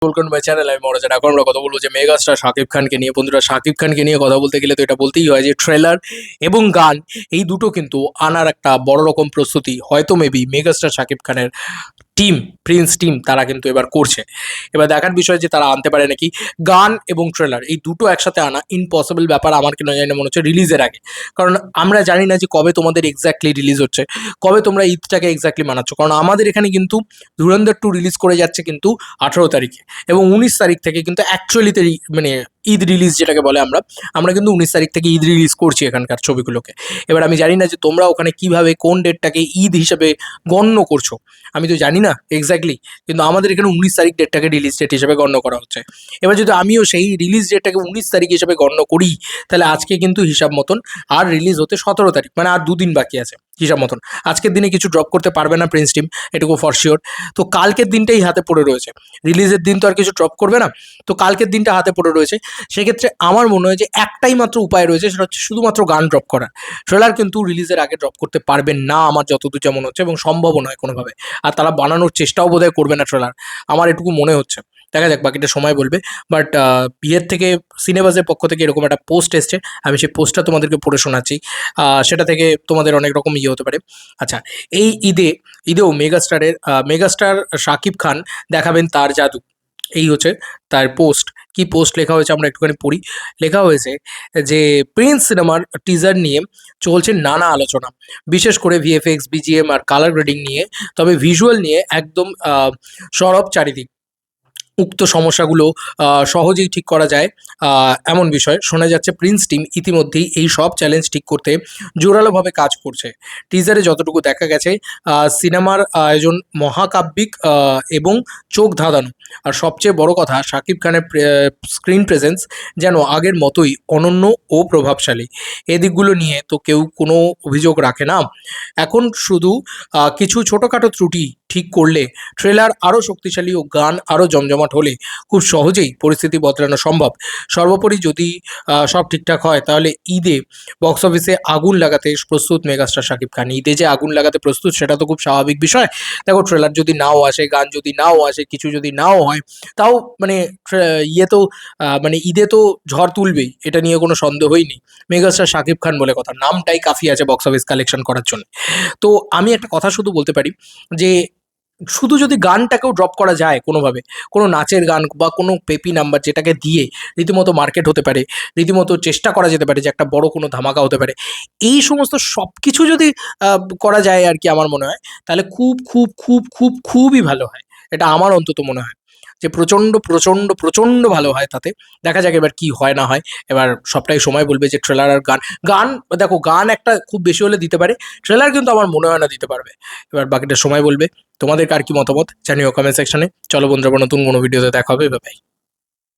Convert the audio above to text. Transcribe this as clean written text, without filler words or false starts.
Welcome to my channel. আমি মহারাজান। এখন আমরা কথা বলবো যে মেগাস্টার শাকিব খানকে নিয়ে। বন্ধুরা, শাকিব খানকে নিয়ে কথা বলতে গেলে তো এটা বলতেই হয় যে ট্রেলার এবং গান এই দুটো কিন্তু আনার একটা বড় রকম প্রস্তুতি হয়তো মেবি মেগাস্টার শাকিব খানের টিম, প্রিন্স টিম, তারা কিন্তু এবার করছে। এবার দেখার বিষয় যে তারা আনতে পারে নাকি। গান এবং ট্রেলার এই দুটো একসাথে আনা ইম্পসিবল ব্যাপার আমার কেন জানি না, মনে হচ্ছে রিলিজের আগে। কারণ আমরা জানি না যে কবে তোমাদের এক্স্যাক্টলি রিলিজ হচ্ছে, কবে তোমরা ঈদটাকে এক্স্যাক্টলি মানাচ্ছ। কারণ আমাদের এখানে কিন্তু ধুরন্ধর 2 রিলিজ করে যাচ্ছে কিন্তু 18 তারিখে, এবং 19 তারিখ থেকে কিন্তু অ্যাকচুয়ালিতে মানে ঈদ রিলিজ যেটাকে বলে আমরা আমরা কিন্তু 19 তারিখ থেকে ঈদ রিলিজ করছি এখানকার ছবিগুলোকে। এবার আমি জানি না যে তোমরা ওখানে কিভাবে কোন ডেটটাকে ঈদ হিসেবে গণ্য করছো, আমি তো জানি না এক্স্যাক্টলি। কিন্তু আমাদের এখানে 19 তারিখ ডেটটাকে রিলিজ ডেট হিসেবে গণ্য করা হচ্ছে। এবার যদি আমিও সেই রিলিজ ডেটটাকে 19 তারিখ হিসেবে গণ্য করি, তাহলে আজকে কিন্তু হিসাব মতন আর রিলিজ হতে 17 তারিখ, মানে আর 2 দিন বাকি আছে হিসাব মতন। আজকের দিনে কিছু ড্রপ করতে পারবে না প্রিন্স টিম, এটুকু ফর শিওর। তো কালকের দিনটাই হাতে পড়ে রয়েছে, রিলিজের দিন তো আর কিছু ড্রপ করবে না। তো কালকের দিনটা হাতে পড়ে রয়েছে। সেক্ষেত্রে আমার মনে হয় যে একটাই মাত্র উপায় রয়েছে, সেটা হচ্ছে শুধুমাত্র গান ড্রপ করা। ট্রেলার কিন্তু রিলিজের আগে ড্রপ করতে পারবেন না আমার যতদূর যেমন হচ্ছে, এবং সম্ভবও নয় কোনোভাবে। আর তারা বানানোর চেষ্টাও বোধহয় করবে না ট্রেলার, আমার এটুকু মনে হচ্ছে। দেখা যাক, বাকিটা সময় বলবে। বাট বিয়ের থেকে সিনেবাসের পক্ষ থেকে এরকম একটা পোস্ট এসছে, আমি সেই পোস্টটা তোমাদেরকে পড়ে শোনাচ্ছি। সেটা থেকে তোমাদের অনেক রকম হতে পারে। আচ্ছা, এই ঈদেও মেগাস্টার শাকিব খান দেখাবেন তার জাদু, এই হচ্ছে তার পোস্ট। কি পোস্ট লেখা হয়েছে আমরা একটুখানি পড়ি। লেখা হয়েছে যে প্রিন্স সিনেমার টিজার নিয়ে চলছে নানা আলোচনা, বিশেষ করে ভিএফএক্স, বিজিএম আর কালার গ্রেডিং নিয়ে। তবে ভিজুয়াল নিয়ে একদম সরব চারিদিক। উক্ত সমস্যাগুলো সহজেই ঠিক করা যায়, এমন বিষয় শোনা যাচ্ছে। প্রিন্স টিম ইতিমধ্যেই এই সব চ্যালেঞ্জ ঠিক করতে জোরালোভাবে কাজ করছে। টিজারে যতটুকু দেখা গেছে, সিনেমার আয়োজন মহাকাব্যিক এবং চোখ ধাঁধানো। আর সবচেয়ে বড় কথা, শাকিব খানের স্ক্রিন প্রেজেন্স যেন আগের মতোই অনন্য ও প্রভাবশালী। এদিকগুলো নিয়ে তো কেউ কোনো অভিযোগ রাখে না। এখন শুধু কিছু ছোটোখাটো ত্রুটি ঠিক করলে ট্রেলার আরও শক্তিশালী ও গান আরও জমজমাট হলে খুব সহজেই পরিস্থিতি বদলানো সম্ভব। সর্বোপরি যদি সব ঠিকঠাক হয়, তাহলে ঈদে বক্স অফিসে আগুন লাগাতে প্রস্তুত মেগাস্টার শাকিব খান। ঈদে যে আগুন লাগাতে প্রস্তুত, সেটা তো খুব স্বাভাবিক বিষয়। দেখো, ট্রেলার যদি নাও আসে, গান যদি নাও আসে, কিছু যদি নাও হয়, তাও মানে ইয়ে তো মানে ঈদে তো ঝড় তুলবেই, এটা নিয়ে কোনো সন্দেহই নেই। মেগাস্টার শাকিব খান বলে কথা, নামটাই কাফি আছে বক্স অফিস কালেকশন করার জন্য। তো আমি একটা কথা শুধু বলতে পারি যে শুধু যদি গানটাকেও ড্রপ করা যায় কোনোভাবে, কোনো নাচের গান বা কোনো পেপি নাম্বার যেটাকে দিয়ে রীতিমতো মার্কেট হতে পারে, রীতিমতো চেষ্টা করা যেতে পারে যে একটা বড় কোনো ধামাকা হতে পারে, এই সমস্ত সব কিছু যদি করা যায় আর কি, আমার মনে হয় তাহলে খুব খুব খুব খুব খুবই ভালো হয়। এটা আমার অন্তত মনে হয় যে প্রচণ্ড প্রচণ্ড প্রচণ্ড ভালো হয় তাতে। দেখা যাক এবার কি হয় না হয়। এবার সবটাই সময় বলবে যে ট্রেলার আর গান। গান দেখো, গান একটা খুব বেশি হলে দিতে পারে, ট্রেলার কিন্তু আমার মনে হয় না দিতে পারবে। এবার বাকিটা সময় বলবে। তোমাদের কার কি মতামত জানিও কমেন্ট সেকশনে। চলো বন্ধুরা, নতুন কোনো ভিডিওতে দেখা হবে। Bye bye.